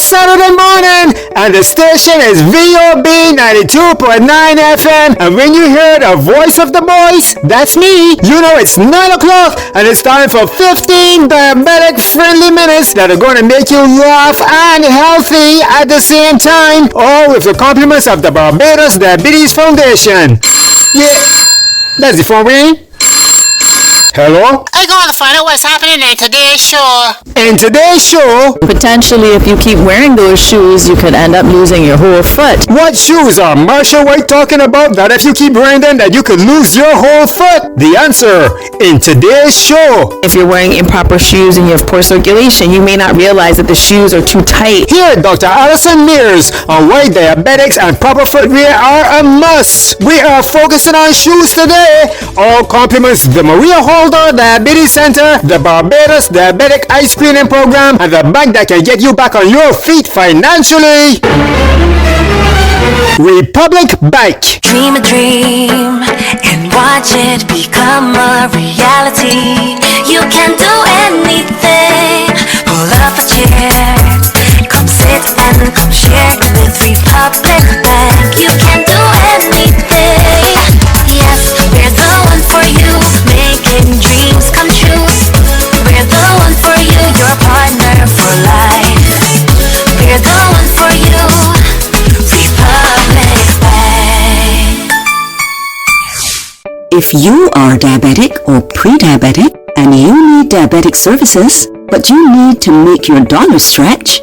Saturday morning, and the station is VOB 92.9 FM. And when you hear the voice of the boys, that's me. You know it's 9 o'clock, and it's time for 15 diabetic-friendly minutes that are going to make you laugh and healthy at the same time, all with the compliments of the Barbados Diabetes Foundation. Yeah, that's the phone ring. Hello? I gotta find out what's happening in today's show. In today's show, potentially if you keep wearing those shoes, you could end up losing your whole foot. What shoes are Marshall White talking about that if you keep wearing them that you could lose your whole foot? The answer in today's show. If you're wearing improper shoes and you have poor circulation, you may not realize that the shoes are too tight. Here, Dr. Alison Mears on why diabetics and proper footwear are a must. We are focusing on shoes today. All compliments the Maria Holder Diabetes Center, the Barbados Diabetic Ice Cleaning Program, and the bank that can get you back on your feet financially. Republic Bike. Dream a dream and watch it become a reality. You can do anything. Pull up a chair, come sit and come share with Republic Bank. You can do anything. Yes, we're the one for you, making dreams come true. We're the one for you, your partner for life. We're the one for you, Republic Bank. If you are diabetic or pre-diabetic and you need diabetic services, but you need to make your dollar stretch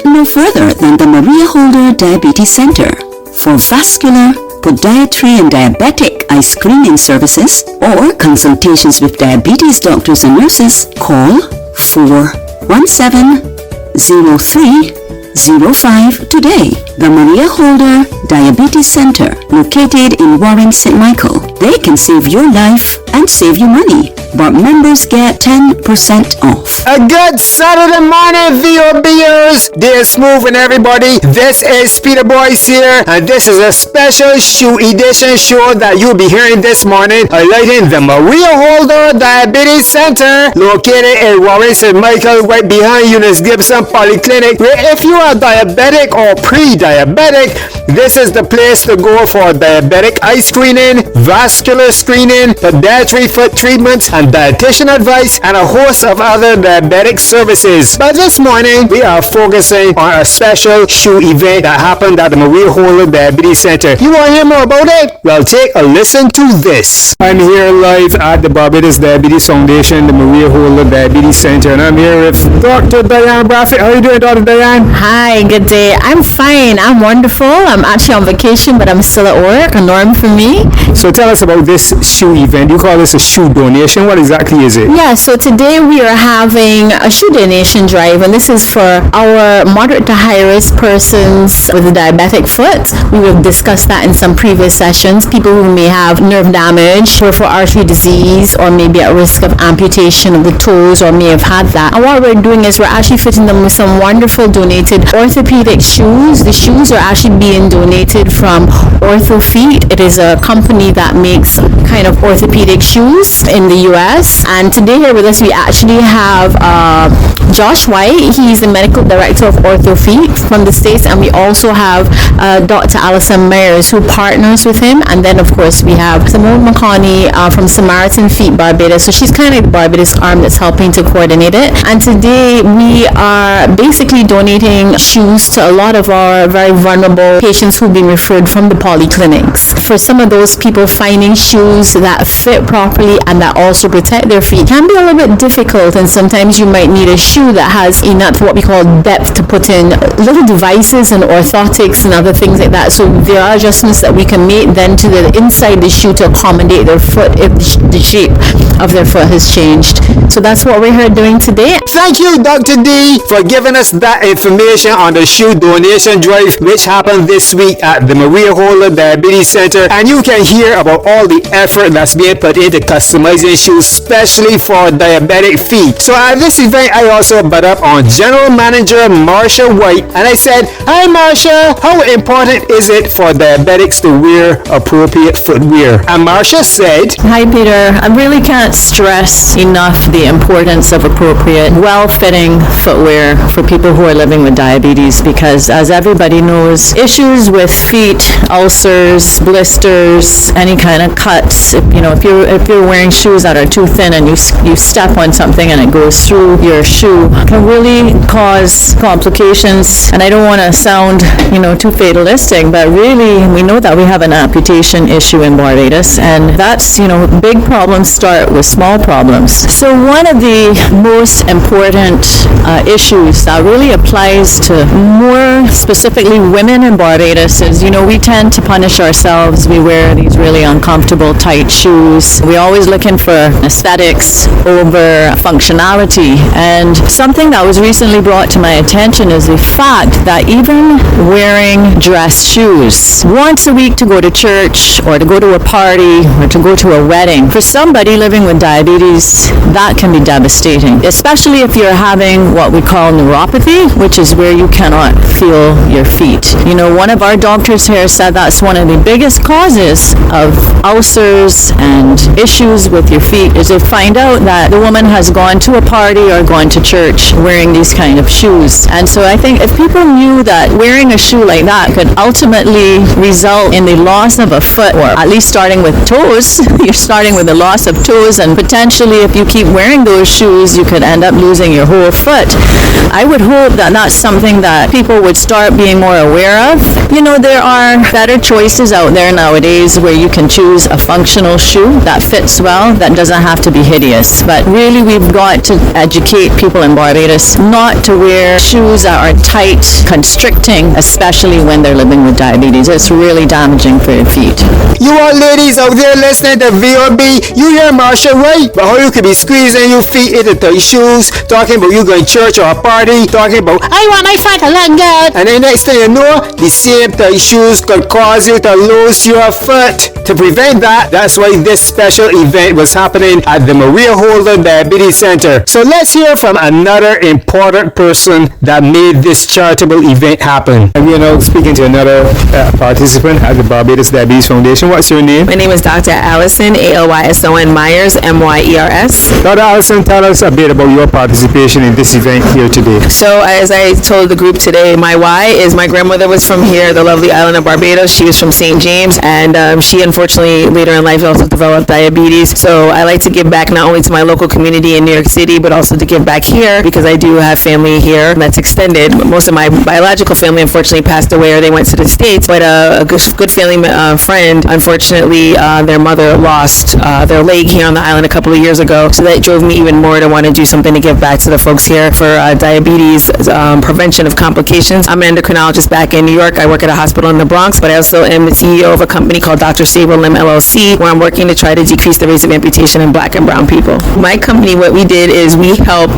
no further than the Maria Holder Diabetes Center. For vascular, podiatry and diabetic eye screening services or consultations with diabetes doctors and nurses, call 417-0305 today. The Maria Holder Diabetes Center, located in Warren, St. Michael. They can save your life and save you money, but members get 10% off. A good Saturday morning, VOBers. Dear Smooth and everybody, this is Peter Boyce here, and this is a special shoe edition show that you'll be hearing this morning, highlighting the Maria Holder Diabetes Center, located in Warren, St. Michael, right behind Eunice Gibson Polyclinic, where if you are diabetic or pre-diabetic, this is the place to go for diabetic eye screening, vascular screening, podiatry foot treatment, and dietitian advice, and a host of other diabetic services. But this morning, we are focusing on a special shoe event that happened at the Maria Holder Diabetes Center. You want to hear more about it? Well, take a listen to this. I'm here live at the Barbados Diabetes Foundation, the Maria Holder Diabetes Center, and I'm here with Dr. Diane Braffett. How are you doing, Dr. Diane? Hi, good day. I'm fine. I'm wonderful. I'm actually on vacation, but I'm still at work, a norm for me. So tell us about this shoe event. You call this a shoe donation. What exactly is it? Yeah, so today we are having a shoe donation drive, and this is for our moderate to high risk persons with a diabetic foot. We will discuss that in some previous sessions. People who may have nerve damage, peripheral artery disease, or maybe at risk of amputation of the toes, or may have had that. And what we're doing is we're actually fitting them with some wonderful donated orthopedic shoes. The shoes are actually being donated from OrthoFeet. It is a company that makes kind of orthopedic shoes in the US. And today here with us we actually have Josh White. He's the medical director of OrthoFeet from the States, and we also have Dr. Alison Mears who partners with him, and then of course we have Simone McConney from Samaritan Feet Barbados. So she's kind of the Barbados arm that's helping to coordinate it. And today we are basically donating shoes to a lot of our very vulnerable patients who've been referred from the polyclinics. For some of those people, finding shoes that fit properly and that also protect their feet can be a little bit difficult, and sometimes you might need a shoe that has enough what we call depth to put in little devices and orthotics and other things like that. So there are adjustments that we can make then to the inside the shoe to accommodate their foot if the shape of their foot has changed. So that's what we're here doing today. Thank you, Dr. D, for giving us that information on the shoe donation drive, which happened this week at the Maria Holder Diabetes Center. And you can hear about all the effort that's being put got into customizing shoes specially for diabetic feet. So at this event, I also butt up on General Manager Marsha White, and I said, "Hi Marsha, how important is it for diabetics to wear appropriate footwear?" And Marsha said, Hi Peter, I really can't stress enough the importance of appropriate, well-fitting footwear for people who are living with diabetes, because as everybody knows, issues with feet, ulcers, blisters, any kind of cuts, if you're wearing shoes that are too thin and you step on something and it goes through your shoe, can really cause complications. And I don't want to sound, too fatalistic, but really we know that we have an amputation issue in Barbados, and that's, big problems start with small problems. So one of the most important issues that really applies to more specifically women in Barbados is, we tend to punish ourselves. We wear these really uncomfortable tight shoes. We're always looking for aesthetics over functionality. And something that was recently brought to my attention is the fact that even wearing dress shoes once a week to go to church or to go to a party or to go to a wedding, for somebody living with diabetes, that can be devastating, especially if you're having what we call neuropathy, which is where you cannot feel your feet. One of our doctors here said that's one of the biggest causes of ulcers and issues with your feet, is to find out that the woman has gone to a party or gone to church wearing these kind of shoes. And so I think if people knew that wearing a shoe like that could ultimately result in the loss of a foot, or at least starting with toes, you're starting with the loss of toes, and potentially if you keep wearing those shoes, you could end up losing your whole foot. I would hope that that's something that people would start being more aware of. There are better choices out there nowadays where you can choose a functional shoe that fits well, that doesn't have to be hideous. But really, we've got to educate people in Barbados not to wear shoes that are tight, constricting, especially when they're living with diabetes. It's really damaging for your feet. "You all ladies out there listening to VOB, you hear Marsha right? But how you could be squeezing your feet into tight shoes, talking about you going to church or a party, talking about, I want my foot to look good. and then next thing you know, the same tight shoes could cause you to lose your foot. To prevent that, that's why this special event was happening at the Maria Holder Diabetes Center. So let's hear from another important person that made this charitable event happen. And we are now speaking to another participant at the Barbados Diabetes Foundation. What's your name? My name is Dr. Allison, Alison Myers, Myers. Dr. Allison, tell us a bit about your participation in this event here today. So as I told the group today, my why is my grandmother was from here, the lovely island of Barbados. She was from St. James, and she unfortunately later in life also developed diabetes. So I like to give back not only to my local community in New York City, but also to give back here because I do have family here that's extended. Most of my biological family unfortunately passed away or they went to the States, but a good family friend, unfortunately, their mother lost their leg here on the island a couple of years ago. So that drove me even more to want to do something to give back to the folks here for diabetes prevention of complications. I'm an endocrinologist back in New York. I work at a hospital in the Bronx, but I also am the CEO of a company called Dr. Stable Limb LLC, where I'm working to try to decrease the rates of amputation in Black and brown people. My company, what we did is we helped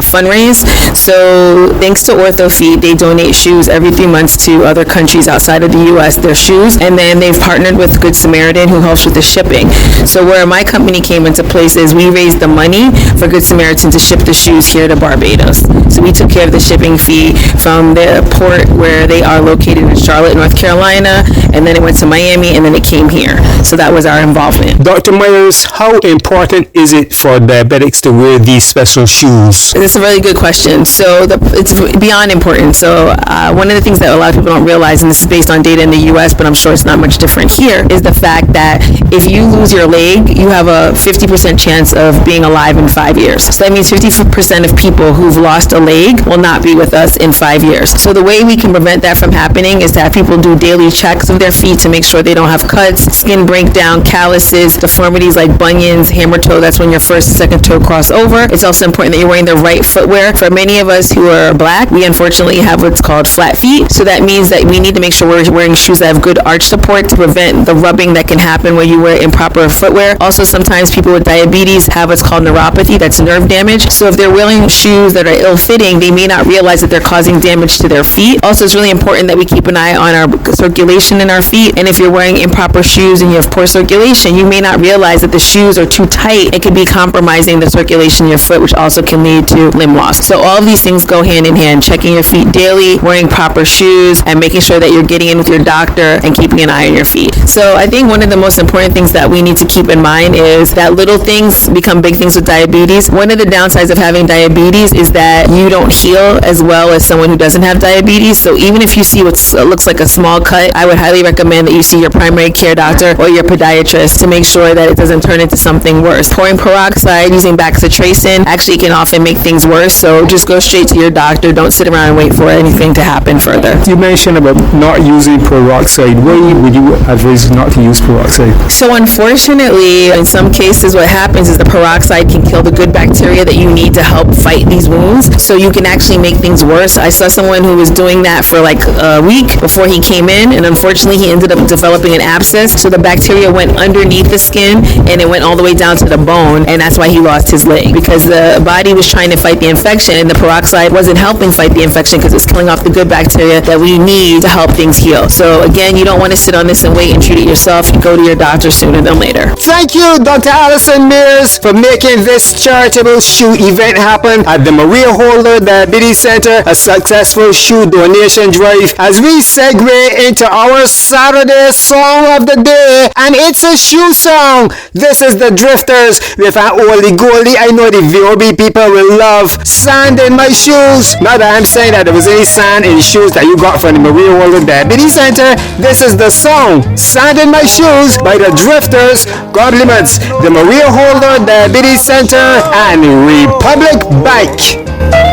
fundraise. So thanks to OrthoFeet, they donate shoes every 3 months to other countries outside of the U.S., their shoes, and then they've partnered with Good Samaritan who helps with the shipping. So where my company came into place is we raised the money for Good Samaritan to ship the shoes here to Barbados. So we took care of the shipping fee from the port where they are located in Charlotte, North Carolina, and then it went to Miami, and then it came here. So that was our involvement. Dr. Myers, how important is it for diabetics to wear these special shoes? That's a really good question. So it's beyond important. So one of the things that a lot of people don't realize, and this is based on data in the U.S., but I'm sure it's not much different here, is the fact that if you lose your leg, you have a 50% chance of being alive in 5 years. So that means 50% of people who've lost a leg will not be with us in 5 years. So the way we can prevent that from happening is to have people do daily checks of their feet to make sure they don't have cuts, skin breakdown, calluses, deformities like bunions, hammer toe. That's when your first and second toe cross over. It's also important that you're wearing the right footwear. For many of us who are Black, we unfortunately have what's called flat feet. So that means that we need to make sure we're wearing shoes that have good arch support to prevent the rubbing that can happen when you wear improper footwear. Also, sometimes people with diabetes have what's called neuropathy, that's nerve damage. So if they're wearing shoes that are ill-fitting, they may not realize that they're causing damage to their feet. Also, it's really important that we keep an eye on our circulation in our feet. And if you're wearing improper shoes and you have poor circulation, you may not realize that the shoes are too tight, it could be compromising the circulation in your foot, which also can lead to limb loss. So all of these things go hand in hand. Checking your feet daily, wearing proper shoes, and making sure that you're getting in with your doctor and keeping an eye on your feet. So I think one of the most important things that we need to keep in mind is that little things become big things with diabetes. One of the downsides of having diabetes is that you don't heal as well as someone who doesn't have diabetes. So even if you see what looks like a small cut, I would highly recommend that you see your primary care doctor or your podiatrist to make sure that it doesn't turn into something worse. Pouring peroxide, using bacitracin actually can often make things worse. So just go straight to your doctor. Don't sit around and wait for anything to happen further. You mentioned about not using peroxide. Why would you advise not to use peroxide? So unfortunately, in some cases, what happens is the peroxide can kill the good bacteria that you need to help fight these wounds. So you can actually make things worse. I saw someone who was doing that for like a week before he came in, and unfortunately he ended up developing an abscess. So the bacteria went underneath the skin and it went all the way down to the bone, and that's why he lost his leg, because the body was trying to fight the infection and the peroxide wasn't helping fight the infection because it's killing off the good bacteria that we need to help things heal. So again, you don't want to sit on this and wait and treat it yourself. You go to your doctor sooner than later. Thank you, Dr. Allison Mears, for making this charitable shoe event happen at the Maria Holder Diabetes Center, a successful shoe donation drive. As we segue into our Saturday song of the day, and it's a shoe song. This is the Drifters with an oldie goldie. I know the VOB people will love Sand in My Shoes. Not that I'm saying that there was any sand in the shoes that you got from the Maria Holder Diabetes Center. This is the song Sand in My Shoes by the Drifters. Compliments the Maria Holder Diabetes Center and Republic Bike.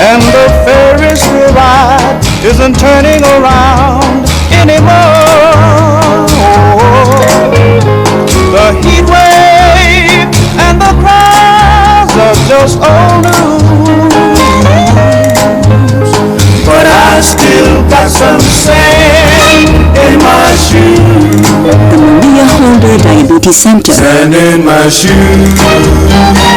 And the Ferris wheel ride isn't turning around anymore. The heat wave and the crowds are just old news. But I still got some sand in my shoes. The Maria Holder Diabetes Center. Sand in my shoes.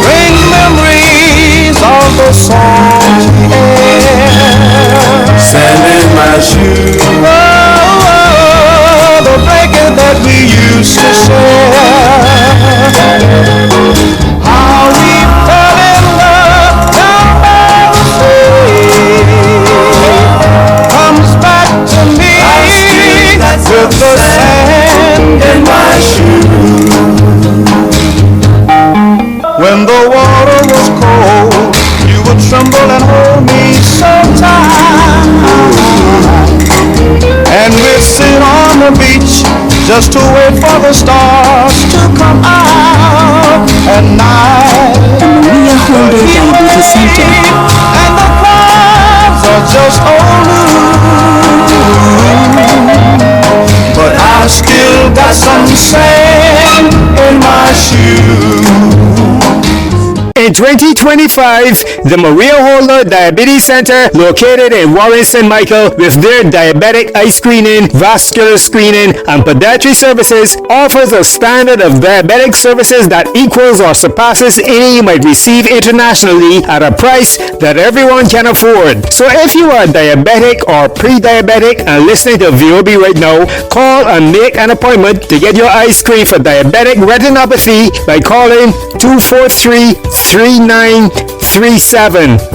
Bring memories of the songs we had. Sand in my shoes. Oh, the blanket that we used to share. How we fell in love down by the sea comes back to me with the sand in my shoes. When the water was cold, you would tremble and hold me so tight. And we'd sit on the beach just to wait for the stars to come out at night. The Maria Holder Diabetes Center. And the clouds are just old news. But I still got some sand in my shoes. In 2025, the Maria Holder Diabetes Center, located in Warren St. Michael, with their diabetic eye screening, vascular screening, and podiatry services, offers a standard of diabetic services that equals or surpasses any you might receive internationally at a price that everyone can afford. So if you are diabetic or pre-diabetic and listening to VOB right now, call and make an appointment to get your eye screened for diabetic retinopathy by calling 243-3937.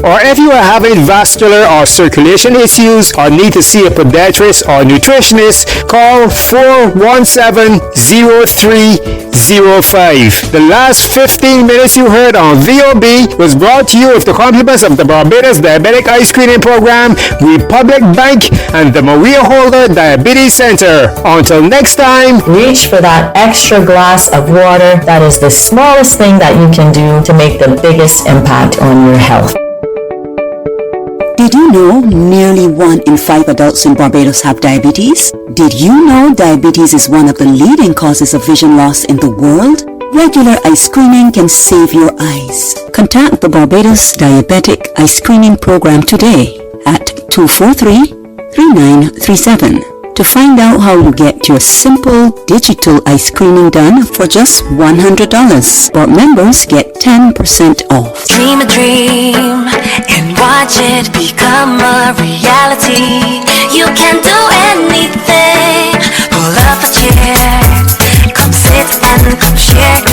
Or if you are having vascular or circulation issues or need to see a podiatrist or nutritionist, call 417-0305. The last 15 minutes you heard on VOB was brought to you with the compliments of the Barbados Diabetic Eye Screening Program, Republic Bank, and the Maria Holder Diabetes Center. Until next time, reach for that extra glass of water. That is the smallest thing that you can do to make the biggest impact on your health. Did you know nearly 1 in 5 adults in Barbados have diabetes? Did you know diabetes is one of the leading causes of vision loss in the world? Regular eye screening can save your eyes. Contact the Barbados Diabetic Eye Screening Program today at 243-3937 to find out how you get your simple digital eye screening done for just $100. Or members get 10% off. Dream a dream and watch it become a reality. You can do anything. Pull up a chair, come sit and come share